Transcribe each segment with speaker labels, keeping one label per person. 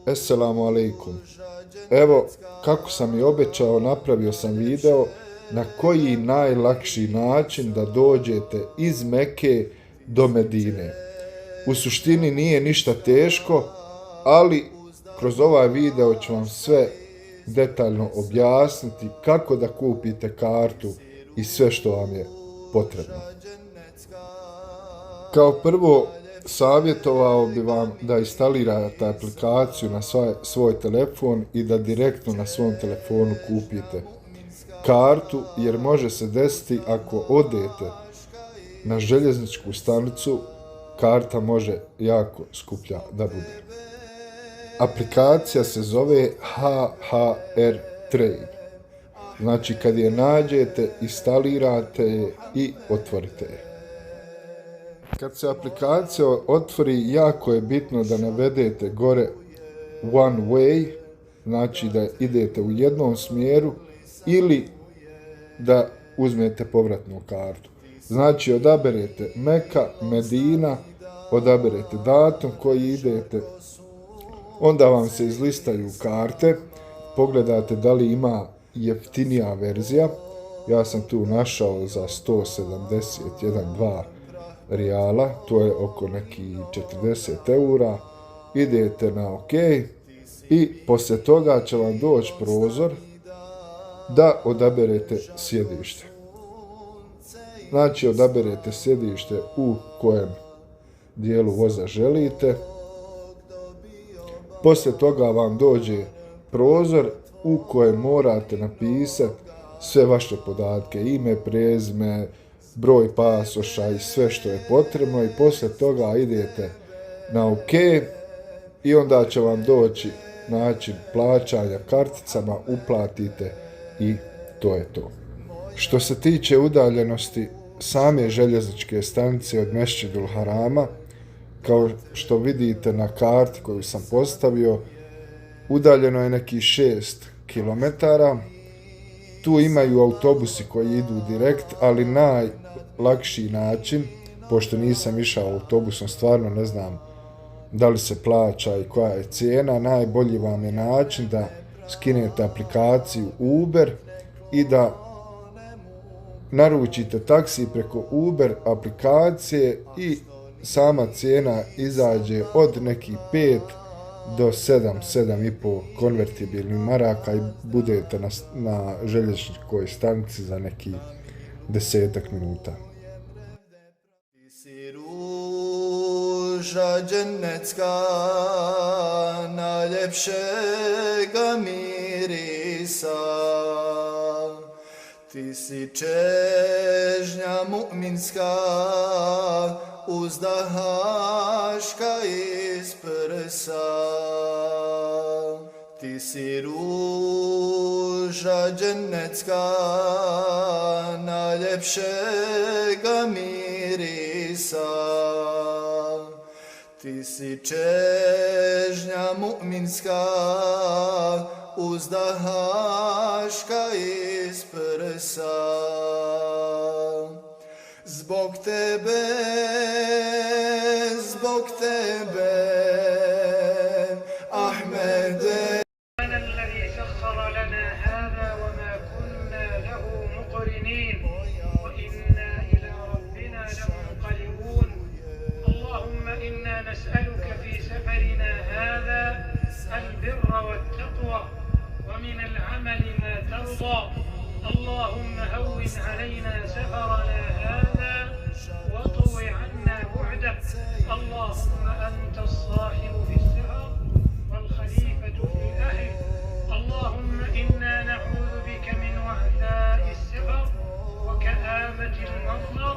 Speaker 1: Esselamu alaikum. Evo, kako sam i obećao, napravio sam video na koji najlakši način da dođete iz Mekke do Medine. U suštini nije ništa teško, ali kroz ovaj video ću vam sve detaljno objasniti kako da kupite kartu i sve što vam je potrebno. Kao prvo, savjetovao bi vam da instalirate aplikaciju na svoj telefon i da direktno na svom telefonu kupite kartu, jer može se desiti ako odete na željezničku stanicu, karta može jako skuplja da bude. Aplikacija se zove HHR Trade. Znači, kad je nađete, instalirate je i otvorite je. Kad se aplikacija otvori, jako je bitno da navedete gore one way, znači da idete u jednom smjeru, ili da uzmete povratnu kartu. Znači, odaberete Meka, Medina, odaberete datum koji idete, onda vam se izlistaju karte, pogledate da li ima jeftinija verzija. Ja sam tu našao za 171,2 rijala, to je oko neki 40 eura. Idete na OK i poslije toga će vam doći prozor da odaberete sjedište. Znači, odaberete sjedište u kojem dijelu voza želite. Poslije toga vam dođe prozor u kojem morate napisati sve vaše podatke, ime, prezime, broj pasoša i sve što je potrebno, i poslije toga idete na OK i onda će vam doći način plaćanja karticama, uplatite i to je to. Što se tiče udaljenosti same željezničke stanice od Mešćidul Harama, kao što vidite na karti koju sam postavio, udaljeno je neki 6 km. Tu imaju autobusi koji idu direkt, ali najlakši način, pošto nisam išao autobusom, stvarno ne znam da li se plaća i koja je cijena, najbolji vam je način da skinete aplikaciju Uber i da naručite taksi preko Uber aplikacije i sama cijena izađe od nekih 5 do 7,5 konvertibilnih maraka i budete na željezničkoj stanici za nekih 10 minuta.
Speaker 2: Ruža džennetska najljepšega mirisa, ti si čežnja mu'minska, uzdahaška iz prsa. Ti si ruža džennetska najljepšega mirisa, ti si čežnja mu'minska, uzdahaška iz prsa. Zbog tebe, Ahmede.
Speaker 3: الذي سخر لنا هذا وما كنا له مقرنين وإنا إلى ربنا لمنقلبون. اللهم إنا نسألك في سفرنا هذا البر والتقوى ومن العمل ما ترضى. اللهم هون علينا سفرنا هذا واطو عنا بعده. اللهم أنت الصاحب في السفر والخليفة في الأهل. اللهم إنا نعوذ بك من وعثاء السفر وكآبة المنظر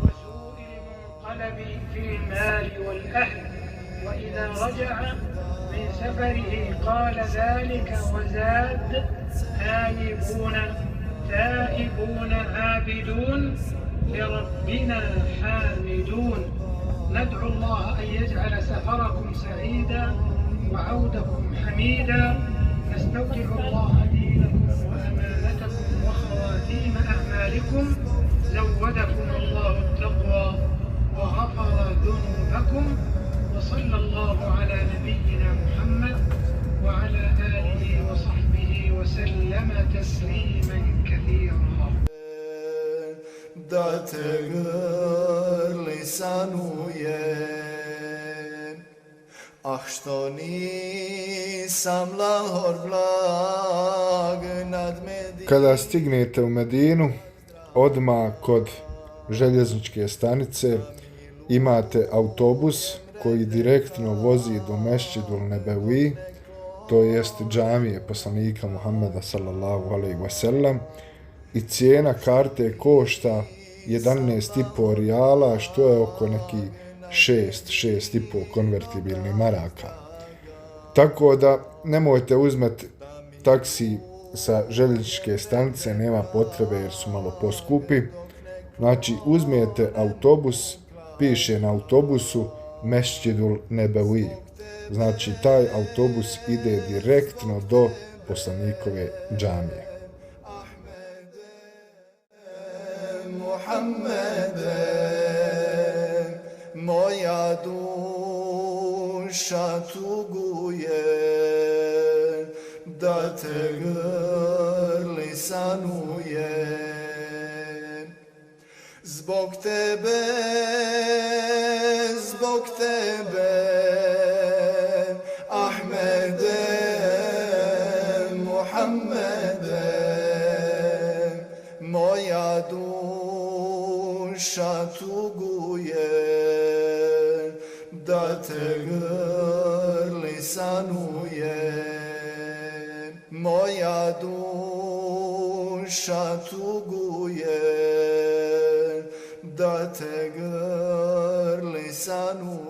Speaker 3: وسوء المنقلب في المال والأهل. وإذا رجع من سفره قال ذلك وزاد: آنبون تائبون عابدون لربنا حامدون. ندعو الله أن يجعل سفركم سعيدا وعودكم حميدا. نستودع الله دينكم وأمانتكم وخواتيم أعمالكم. زودكم الله التقوى وغفر ذنوبكم. وصلى الله على نبينا محمد
Speaker 2: Ah što nisam lahor blag nad Medinom.
Speaker 1: Kada stignete u Medinu, odmah kod željezničke stanice imate autobus koji direktno vozi do Mesdžidul Nebevi, to jest džamije poslanika Muhammeda sallallahu alejhi ve sellem, i cijena karte košta 11,5 rijala, što je oko neki 6,5 konvertibilnih maraka. Tako da nemojte uzmeti taksi sa željezničke stanice, nema potrebe jer su malo poskupi. Znači uzmijete autobus, piše na autobusu Mesdžidul Nebevi. Znači taj autobus ide direktno do poslanikove džamije.
Speaker 2: Muhammede, moja duša tuguje da te grli sanuje. Zbog tebe, Ahmede, Muhammede, moja duša tuguje da te grli sanuje. Moja duša tuguje da te grli sanuje.